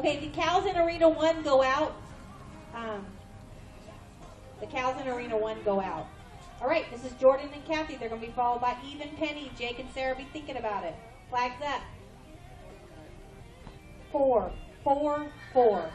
Okay, the cows in Arena 1 go out. The cows in Arena 1 go out. All right, this is Jordan and Kathy. They're going to be followed by Eve and Penny. Jake and Sarah be thinking about it. Flags up. 4, 4, 4.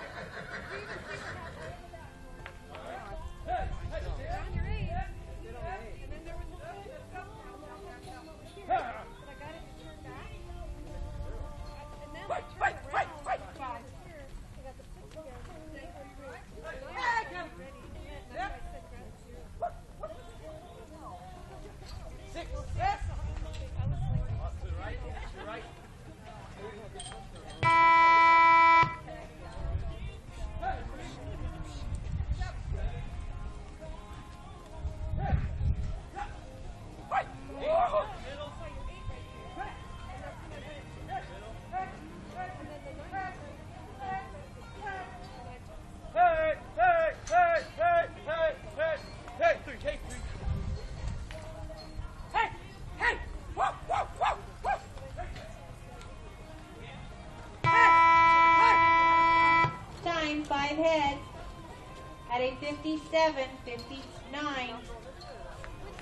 Time, 5 heads at a 57-59.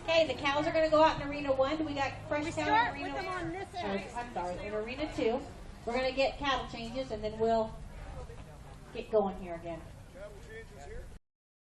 Okay, the cows are going to go out in Arena 1. We got fresh cows in Arena 1. I'm sorry, in Arena 2. We're going to get cattle changes, and then we'll get going here again. Cattle changes here.